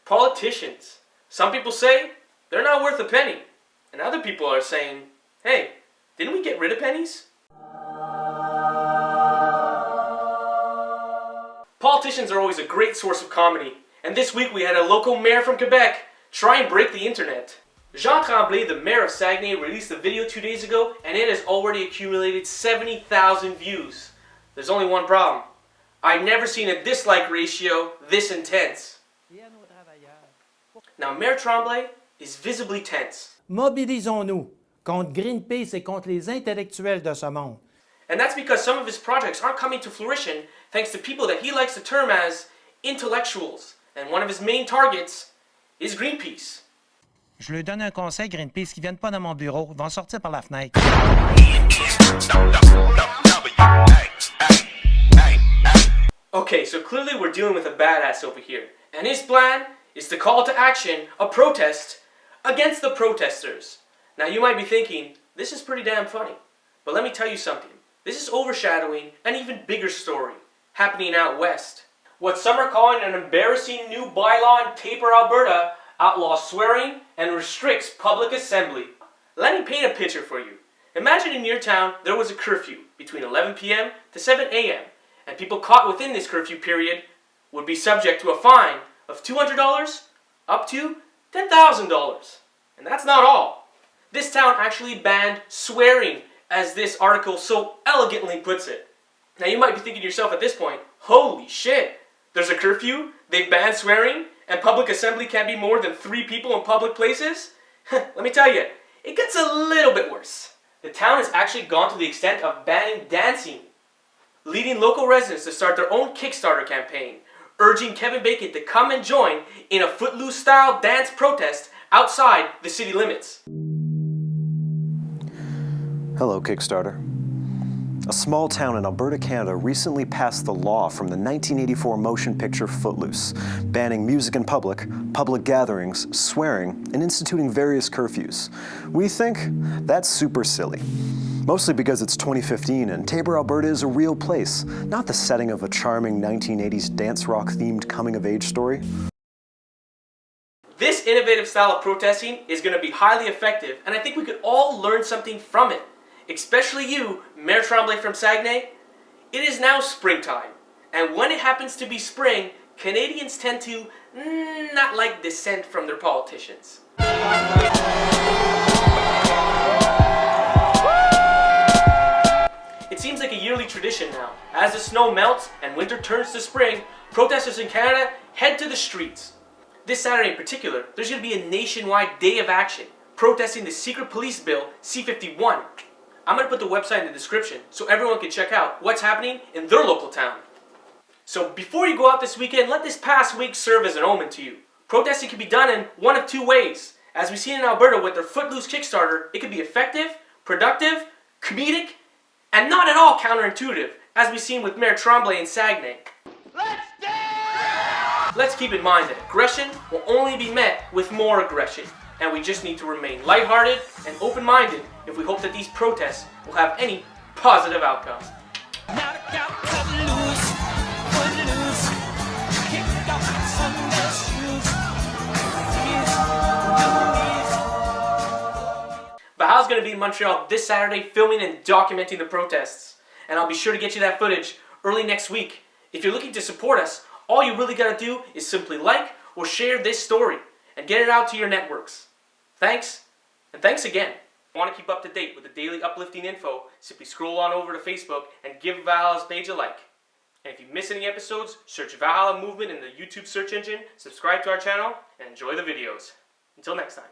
Politicians. Some people say they're not worth a penny. And other people are saying, hey, didn't we get rid of pennies? Politicians are always a great source of comedy. And this week we had a local mayor from Quebec try and break the internet. Jean Tremblay, the mayor of Saguenay, released a video 2 days ago and it has already accumulated 70,000 views. There's only one problem. I've never seen a dislike ratio this intense. Now Mayor Tremblay is visibly tense. Mobilisons-nous contre Greenpeace et contre les intellectuels de ce monde. And that's because some of his projects aren't coming to fruition thanks to people that he likes to term as intellectuals. And one of his main targets is Greenpeace. Je lui donne un conseil, Greenpeace, qui viennent pas dans mon bureau, ils vont sortir par la fenêtre. Okay, so clearly we're dealing with a badass over here. And his plan is to call to action a protest against the protesters. Now you might be thinking, this is pretty damn funny. But let me tell you something. This is overshadowing an even bigger story happening out west. What some are calling an embarrassing new bylaw in Taper, Alberta outlaws swearing and restricts public assembly. Let me paint a picture for you. Imagine in your town there was a curfew between 11 p.m. to 7 a.m. and people caught within this curfew period would be subject to a fine of $200 up to $10,000. And that's not all. This town actually banned swearing, as this article so elegantly puts it. Now you might be thinking to yourself at this point, holy shit, there's a curfew, they've banned swearing, and public assembly can't be more than 3 people in public places? Let me tell you, it gets a little bit worse. The town has actually gone to the extent of banning dancing, leading local residents to start their own Kickstarter campaign, urging Kevin Bacon to come and join in a Footloose-style dance protest outside the city limits. Hello, Kickstarter. A small town in Alberta, Canada recently passed the law from the 1984 motion picture Footloose, banning music in public, public gatherings, swearing, and instituting various curfews. We think that's super silly. Mostly because it's 2015 and Taber, Alberta is a real place, not the setting of a charming 1980s dance rock themed coming-of-age story. This innovative style of protesting is going to be highly effective, and I think we could all learn something from it. Especially you, Mayor Tremblay from Saguenay. It is now springtime, and when it happens to be spring, Canadians tend to not like dissent from their politicians. It seems like a yearly tradition now. As the snow melts and winter turns to spring, protesters in Canada head to the streets. This Saturday in particular, there's going to be a nationwide day of action, protesting the secret police bill C-51. I'm going to put the website in the description so everyone can check out what's happening in their local town. So before you go out this weekend, let this past week serve as an omen to you. Protesting can be done in one of 2 ways. As we've seen in Alberta with their Footloose Kickstarter, it can be effective, productive, comedic, and not at all counterintuitive, as we've seen with Mayor Tremblay in Saguenay. Let's dance! Let's keep in mind that aggression will only be met with more aggression. And we just need to remain lighthearted and open-minded if we hope that these protests will have any positive outcome. Valhalla's going to be in Montreal this Saturday filming and documenting the protests. And I'll be sure to get you that footage early next week. If you're looking to support us, all you really got to do is simply like or share this story and get it out to your networks. Thanks, and thanks again. If you want to keep up to date with the daily uplifting info, simply scroll on over to Facebook and give Valhalla's page a like. And if you miss any episodes, search Valhalla Movement in the YouTube search engine, subscribe to our channel, and enjoy the videos. Until next time.